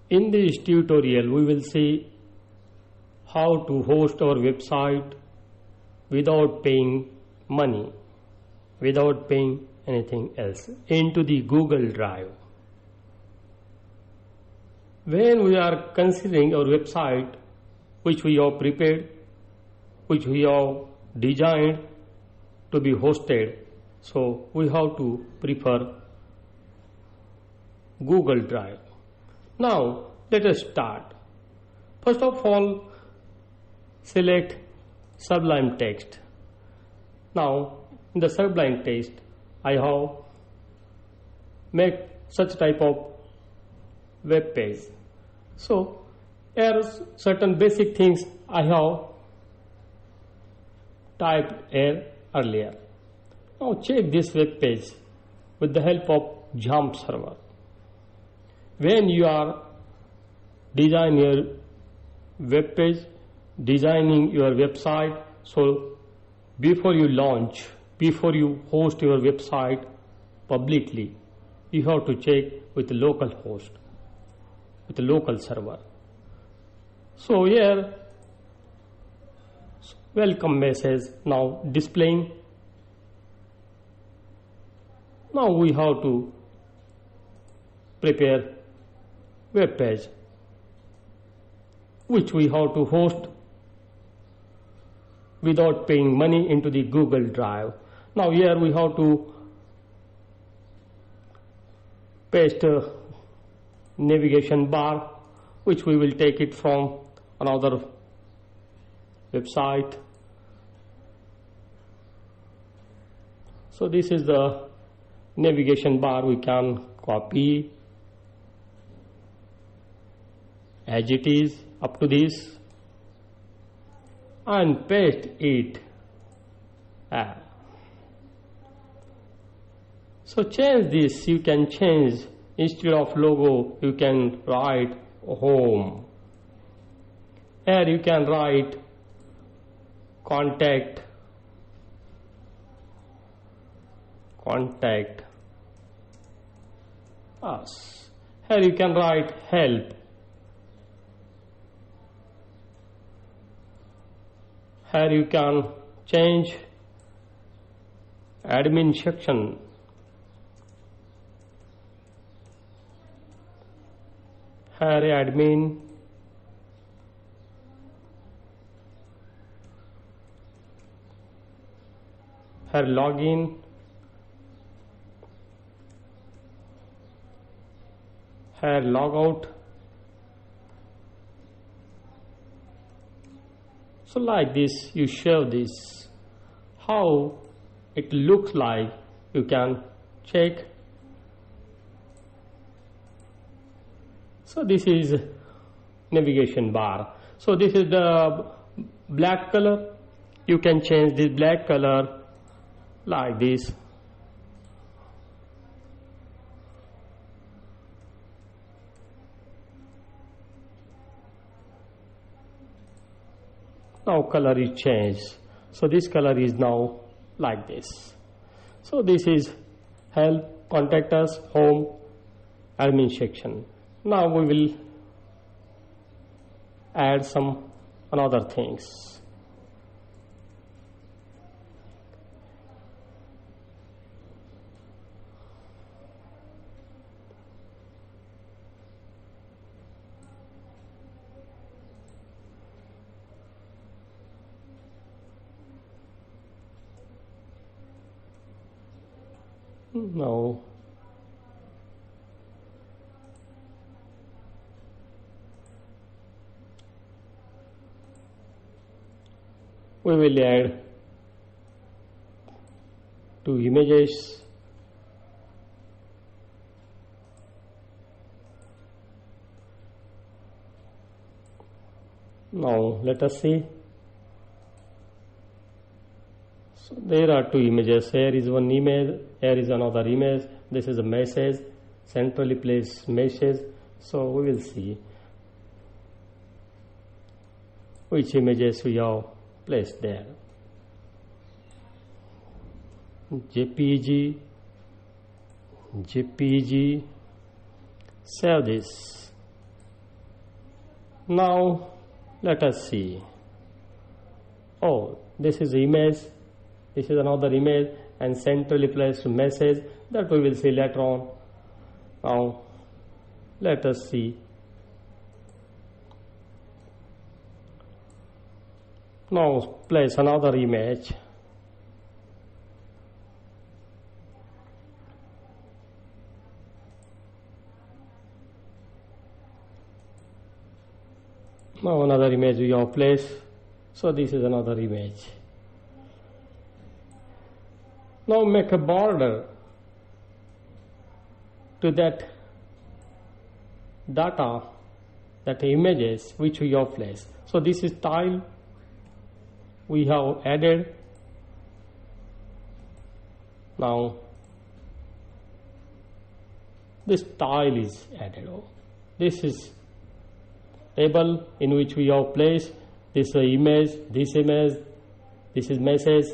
In this tutorial, we will see how to host our website without paying money, without paying anything else, into the Google Drive. When we are considering our website, which we have prepared, which we have designed to be hosted, so we have to prefer Google Drive. Now let us start. First of all, select Sublime Text. Now in the Sublime Text, I have made such type of web page. So here are certain basic things I have typed here earlier. Now check this web page with the help of Jump server. When you are designing your web page, designing your website, so before you launch, before you host your website publicly, you have to check with the local host, with the local server. So here, welcome message now displaying. Now we have to prepare web page which we have to host without paying money into the Google Drive. Now here we have to paste a navigation bar, which we will take it from another website. So this is the navigation bar. We can copy as it is up to this and paste it. So change this. You can change, instead of logo you can write home. Here you can write contact us. Here you can write help. Here you can change admin section. Here admin. Here login. Here logout. So like this, you show this, how it looks like. You can check. So this is navigation bar. So this is the black color. You can change this black color like this. Now color is changed. So this color is now like this. So this is help, contact us, home, admin section. Now we will add some another things. Now we will add two images. Now let us see. So there are two images. Here is one image, here is another image. This is a message, centrally placed message. So we will see which images we have placed there. JPG, save this. Now let us see. Oh, this is image, this is another image, and centrally placed message that we will see later on. Now let us see. Now place another image. Now another image we have placed. So this is another image. Now make a border to that data, that images which we have placed. So this is tile we have added. Now this tile is added. This is table in which we have placed this image, this is message.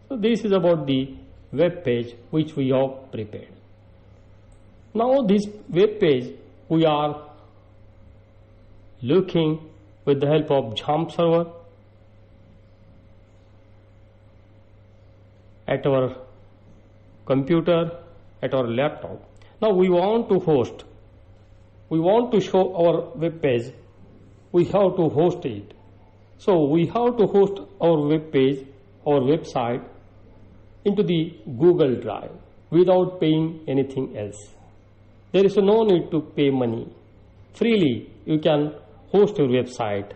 So this is about the web page which we have prepared. Now this web page we are looking with the help of JUMP server at our computer, at our laptop. Now we want to host, we want to show our web page, we have to host it. So we have to host our web page, our website into the Google Drive without paying anything else. There is no need to pay money. Freely you can host your website.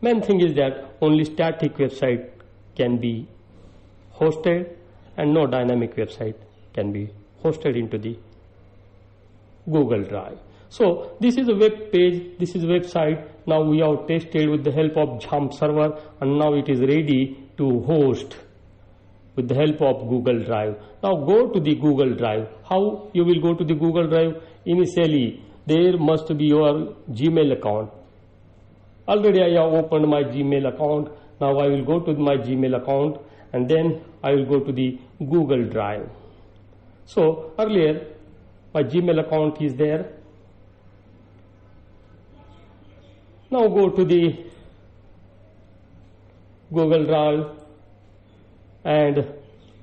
Main thing is that only static website can be hosted and no dynamic website can be hosted into the Google Drive. So this is a web page, this is a website. Now we have tested with the help of JUMP server, and now it is ready to host with the help of Google Drive. Now go to the Google Drive. How you will go to the Google Drive? Initially there must be your Gmail account. Already I have opened my Gmail account. Now I will go to my Gmail account and then I will go to the Google Drive. So earlier my Gmail account is there. Now go to the Google Drive and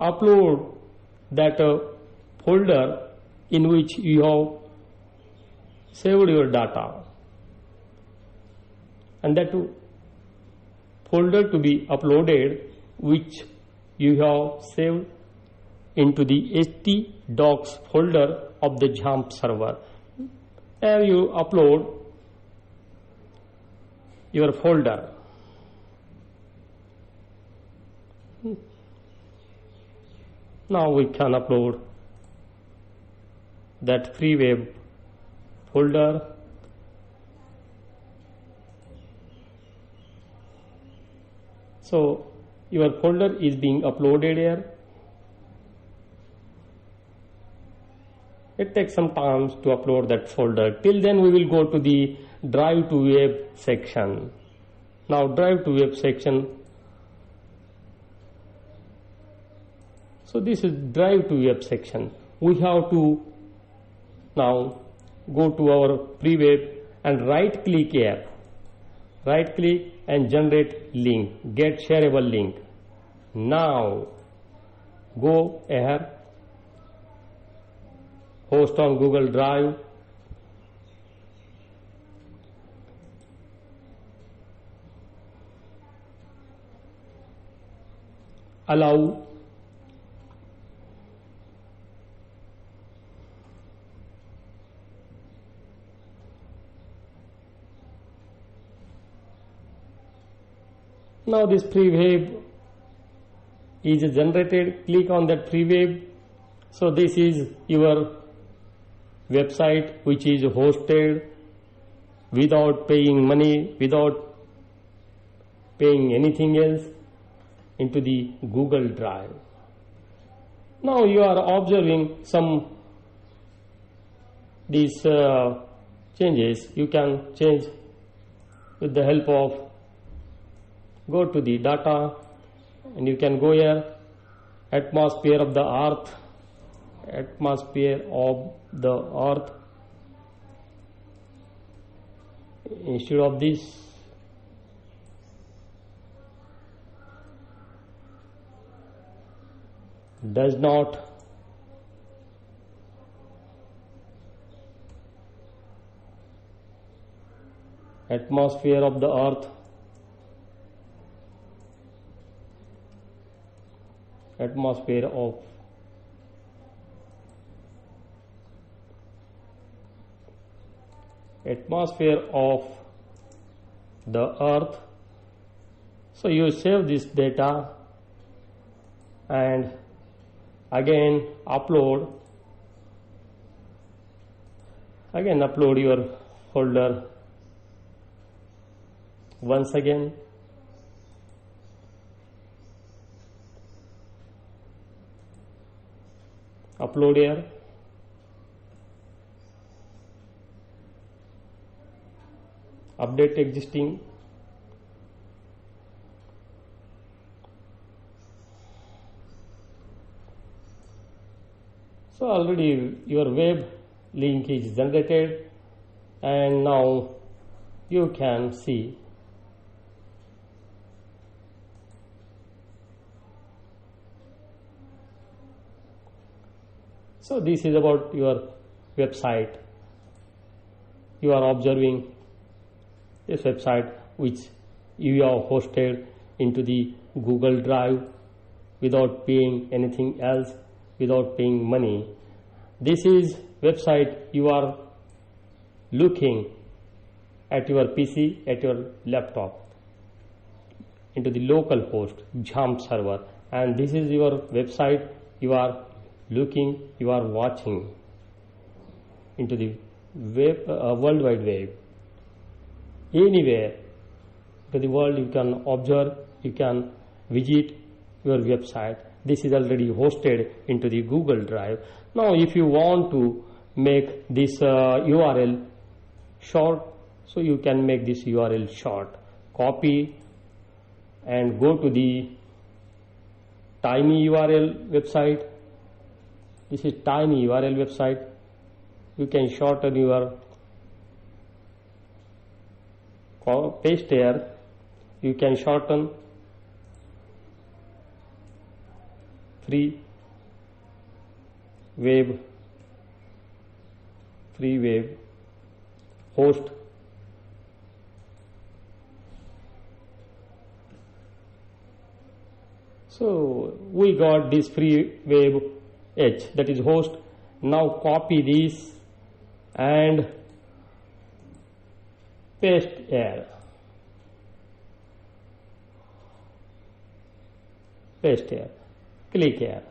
upload that folder in which you have saved your data, and that folder to be uploaded which you have saved into the htdocs folder of the JUMP server. There you upload your folder. Now we can upload that free web folder. So your folder is being uploaded here. It takes some time to upload that folder. Till then we will go to the Drive to Web section. Now Drive to Web section. So this is Drive to Web section. We have to now go to our free web and right click here. Right click and generate link, get shareable link. Now go ahead, host on Google Drive. Allow. Now this free web is generated. Click on that free web. So this is your website which is hosted without paying money, without paying anything else, into the Google Drive. Now you are observing some these changes. You can change with the help of go to the data, and you can go here, atmosphere of the earth, atmosphere of the earth. instead of this, does not atmosphere of the earth, atmosphere of the earth. So you save this data and again upload your folder once again. Upload here. Update existing. So already your web link is generated and now you can see. So this is about your website. You are observing this website which you have hosted into the Google Drive without paying anything else, without paying money. This is website you are looking at your PC, at your laptop, into the local host Jump server, and this is your website you are looking, you are watching into the web, World Wide Web. Anywhere to the world you can observe, you can visit your website. This is already hosted into the Google Drive. Now if you want to make this URL short, so you can make this URL short. Copy and go to the Tiny URL website. This is Tiny URL website. You can shorten your paste here. You can shorten free web host. So we got this free web H, that is host. Now copy this and paste here. Paste here. Click here.